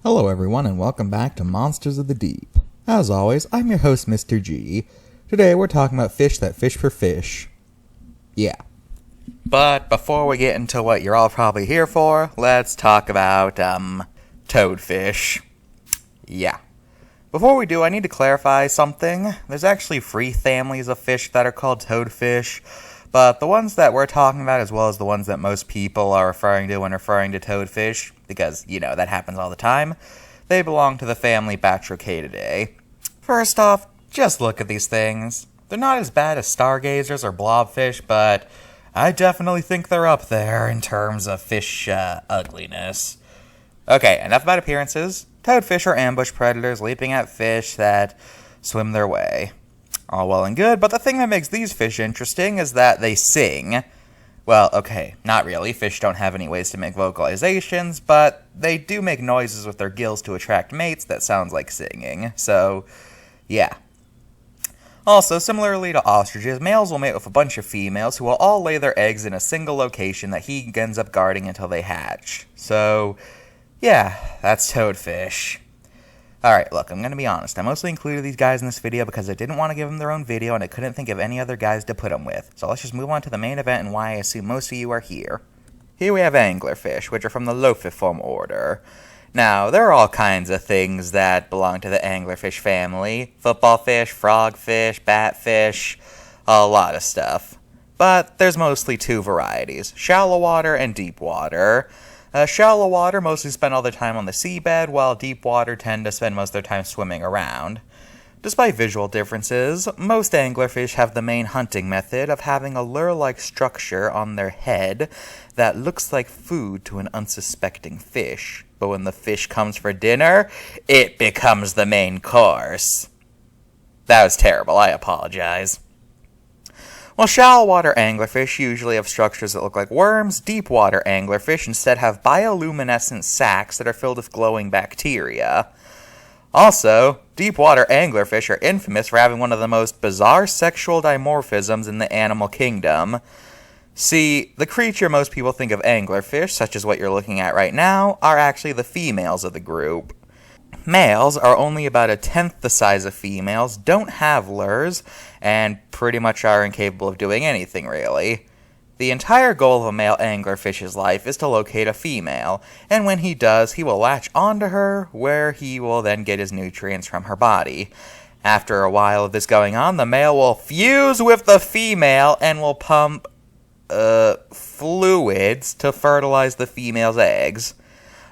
Hello everyone and welcome back to Monsters of the Deep. As always, I'm your host Mr.G. Today we're talking about fish that fish for fish. Yeah. But before we get into what you're all probably here for, let's talk about, toadfish. Yeah. Before we do, I need to clarify something. There's actually 3 families of fish that are called toadfish, but the ones that we're talking about, as well as the ones that most people are referring to when referring to toadfish, because, that happens all the time, they belong to the family Batrachidae. First off, just look at these things. They're not as bad as stargazers or blobfish, but I definitely think they're up there in terms of fish ugliness. Okay, enough about appearances. Toadfish are ambush predators leaping at fish that swim their way. All well and good, but the thing that makes these fish interesting is that they sing. Well, okay, not really. Fish don't have any ways to make vocalizations, but they do make noises with their gills to attract mates that sounds like singing. So, yeah. Also, similarly to ostriches, males will mate with a bunch of females who will all lay their eggs in a single location that he ends up guarding until they hatch. So, yeah, that's toadfish. Alright, look, I'm going to be honest. I mostly included these guys in this video because I didn't want to give them their own video and I couldn't think of any other guys to put them with. So let's just move on to the main event and why I assume most of you are here. Here we have anglerfish, which are from the Lophiform order. Now, there are all kinds of things that belong to the anglerfish family. Football fish, frogfish, batfish, a lot of stuff. But there's mostly 2 varieties, shallow water and deep water. Shallow water mostly spend all their time on the seabed, while deep water tend to spend most of their time swimming around. Despite visual differences, most anglerfish have the main hunting method of having a lure-like structure on their head that looks like food to an unsuspecting fish. But when the fish comes for dinner, it becomes the main course. That was terrible, I apologize. While shallow water anglerfish usually have structures that look like worms, deep water anglerfish instead have bioluminescent sacs that are filled with glowing bacteria. Also, deep water anglerfish are infamous for having one of the most bizarre sexual dimorphisms in the animal kingdom. See, the creature most people think of anglerfish, such as what you're looking at right now, are actually the females of the group. Males are only about 1/10 the size of females, don't have lures, and pretty much are incapable of doing anything, really. The entire goal of a male anglerfish's life is to locate a female, and when he does, he will latch onto her, where he will then get his nutrients from her body. After a while of this going on, the male will fuse with the female and will pump, fluids to fertilize the female's eggs.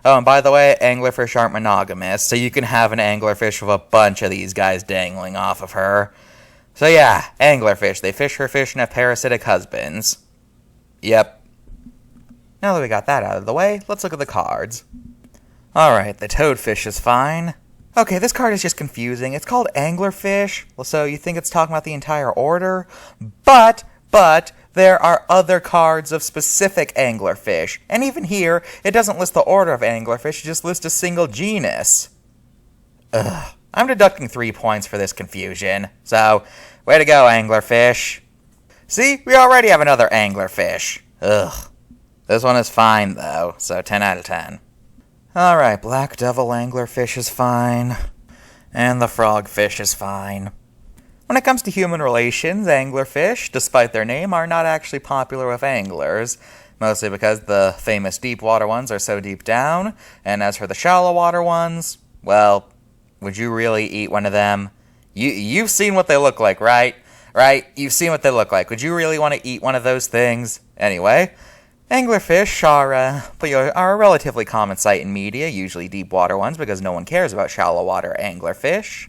Oh, and by the way, anglerfish aren't monogamous, so you can have an anglerfish with a bunch of these guys dangling off of her. So yeah, anglerfish. They fish for fish and have parasitic husbands. Yep. Now that we got that out of the way, let's look at the cards. Alright, the toadfish is fine. Okay, this card is just confusing. It's called anglerfish, so you think it's talking about the entire order? But, there are other cards of specific anglerfish, and even here, it doesn't list the order of anglerfish, it just lists a single genus. Ugh. I'm deducting 3 points for this confusion, so, way to go, anglerfish. See, we already have another anglerfish. Ugh. This one is fine, though, so 10 out of 10. Alright, black devil anglerfish is fine, and the frogfish is fine. When it comes to human relations, anglerfish, despite their name, are not actually popular with anglers, mostly because the famous deep water ones are so deep down, and as for the shallow water ones, well, would you really eat one of them? You've seen what they look like, right? Right? You've seen what they look like. Would you really want to eat one of those things? Anyway, anglerfish are a relatively common sight in media, usually deep water ones, because no one cares about shallow water anglerfish.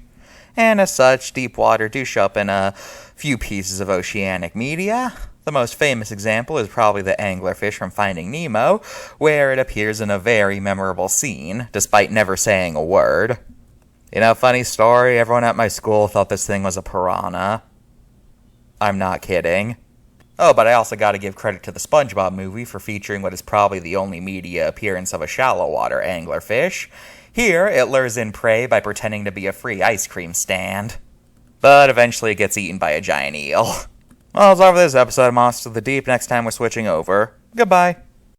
And as such, deep water do show up in a few pieces of oceanic media. The most famous example is probably the anglerfish from Finding Nemo, where it appears in a very memorable scene, despite never saying a word. Funny story, everyone at my school thought this thing was a piranha. I'm not kidding. Oh, but I also gotta give credit to the SpongeBob movie for featuring what is probably the only media appearance of a shallow water anglerfish. Here, it lures in prey by pretending to be a free ice cream stand. But eventually it gets eaten by a giant eel. Well, that's all for this episode of Monsters of the Deep. Next time we're switching over. Goodbye.